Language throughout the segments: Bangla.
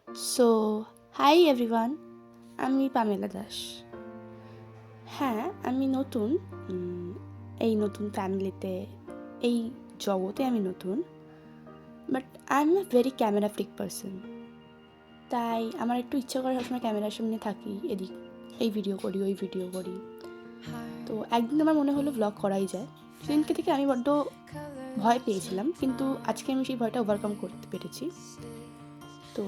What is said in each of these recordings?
সো হাই এভরিওয়ান, আমি পামেলা দাস। হ্যাঁ, আমি নতুন এই নতুন ফ্যামিলিতে, এই জগতে আমি নতুন, but I M a very camera freak person. তাই আমার একটু ইচ্ছা করে সবসময় ক্যামেরার সামনে থাকি, এদিক এই ভিডিও করি, ওই ভিডিও করি। তো একদিন আমার মনে হলো ব্লগ করাই যায়। সেদিনকে থেকে আমি বড্ড ভয় পেয়েছিলাম, কিন্তু আজকে আমি সেই ভয়টা ওভারকাম করতে পেরেছি। তো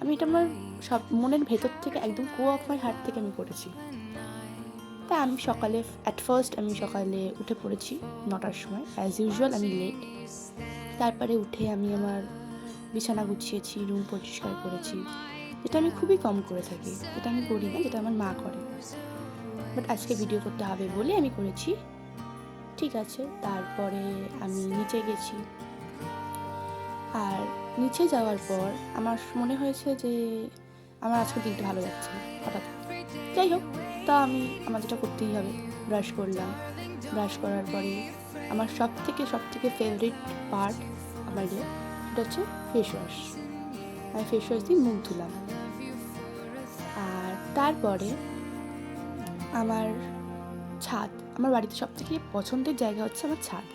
আমি এটা আমার সব মনের ভেতর থেকে একদম অফ মাই হার্ট থেকে আমি করেছি। তা আমি সকালে উঠে পড়েছি 9টার সময়, অ্যাজ ইউজুয়াল আমি লেট। তারপরে উঠে আমি আমার বিছানা গুছিয়েছি, রুম পরিষ্কার করেছি, যেটা আমি খুবই কম করে থাকি, যেটা আমি করি না, যেটা আমার মা করে। বাট আজকে ভিডিও করতে হবে বলে আমি করেছি, ঠিক আছে। তারপরে আমি নিচে গেছি, আর নিচে যাওয়ার পর আমার মনে হয়েছে যে আমার আজকে দিনটা ভালো যাচ্ছে না হঠাৎ। যাই হোক, তা আমার যেটা করতেই হবে, ব্রাশ করলাম। ব্রাশ করার পরে আমার সব থেকে ফেভারিট পার্ট আমার সেটা হচ্ছে ফেস ওয়াশ। আমি ফেস ওয়াশ দিয়ে মুখ ধুলাম। আর তারপরে আমার আমার বাড়িতে সবথেকে পছন্দের জায়গা হচ্ছে আমার ছাদ।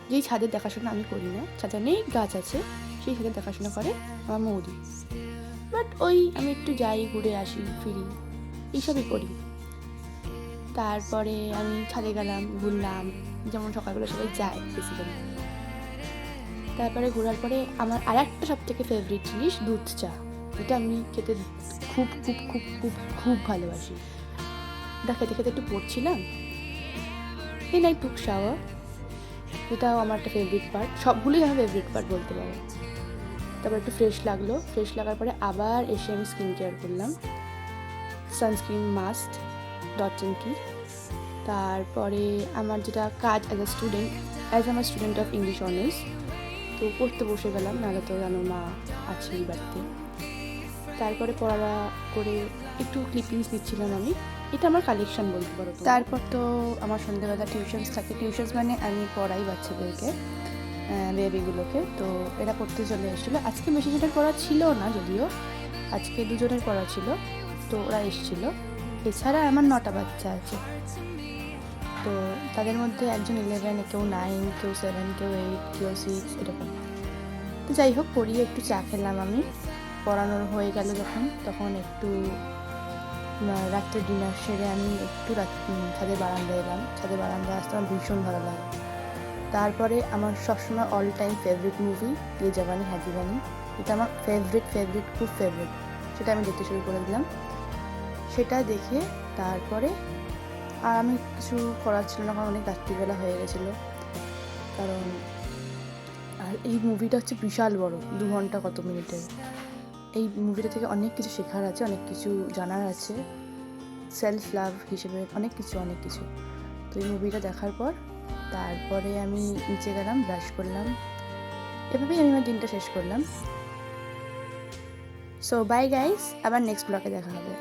যেই ছাদের দেখাশোনা আমি করি না, ছাদে অনেক গাছ আছে, সেই ছাদের দেখাশোনা করে আমার মৌদি। বাট আমি একটু যাই, ঘুরে আসি, ফিরি, এইসবই করি। তারপরে আমি ছাদে গেলাম, ঘুরলাম, যেমন সকালবেলা সবাই যায় বেসিক্যালি। তারপরে ঘোরার পরে আমার আর একটা সবথেকে ফেভারিট জিনিস দুধ চা, যেটা আমি খেতে খুব খুব খুব খুব খুব ভালোবাসি। এটা খেতে খেতে একটু পড়ছিলাম, দেন আই টুক শাওয়ার, এটাও আমার একটা ফেভারিট পার্ট, সবগুলোই আমার ফেভারিট পার্ট বলতে পারো। তারপর একটু ফ্রেশ লাগার পরে আবার এসে আমি স্কিন কেয়ার করলাম, সানস্ক্রিন মাস্ট ডট-এন-কি। তারপরে আমার যেটা কাজ অ্যাজ আমার স্টুডেন্ট অফ ইংলিশ অনার্স, তো পড়তে বসে গেলাম, নাহলে তো জানো মা আছে এই বাড়িতে। তারপরে পড়া করে একটু ক্লিপিংস নিচ্ছিলাম আমি, এটা আমার কালেকশন বলতে পারো। তারপর তো আমার সন্ধ্যেবেলা টিউশনস থাকে, টিউশনস মানে আমি পড়াই বাচ্চাদেরকে, বেবিগুলোকে। তো এরা পড়তে চলে এসেছিলো। আজকে বেশি জনের পড়া ছিল না, যদিও আজকে 2জনের পড়া ছিল, তো ওরা এসেছিলো। এছাড়া আমার 9টা বাচ্চা আছে, তো তাদের মধ্যে একজন 11, কেউ 9, কেউ 7, কেউ 8, কেউ 6, এরকম। তো যাই হোক, পড়িয়ে একটু চা খেলাম আমি। পড়ানোর হয়ে গেল যখন, তখন একটু রাত্রে ডিনার সেরে আমি একটু ছাদের বারান্দায় এলাম। ছাদের বারান্দায় আসতে আমার ভীষণ ভালো লাগে। তারপরে আমার সবসময় অল টাইম ফেভারিট মুভি ইয়ে জাবানি হ্যায় দিওয়ানি, এটা আমার খুব ফেভারিট। সেটা আমি দেখতে শুরু করে দিলাম। সেটা দেখে তারপরে আর আমি কিছু করার ছিল না, কারণ অনেক রাত্রিবেলা হয়ে গেছিলো। কারণ আর এই মুভিটা হচ্ছে বিশাল বড়, 2 ঘন্টা কত মিনিটের। এই মুভিটা থেকে অনেক কিছু শেখার আছে, অনেক কিছু জানার আছে, সেলফ লাভ হিসেবে অনেক কিছু। তো এই মুভিটা দেখার পর তারপরে আমি নিচে গেলাম, ব্রাশ করলাম, এভাবেই আমি আমার দিনটা শেষ করলাম। সো বাই গাইস, আবার নেক্সট ব্লগে দেখা হবে।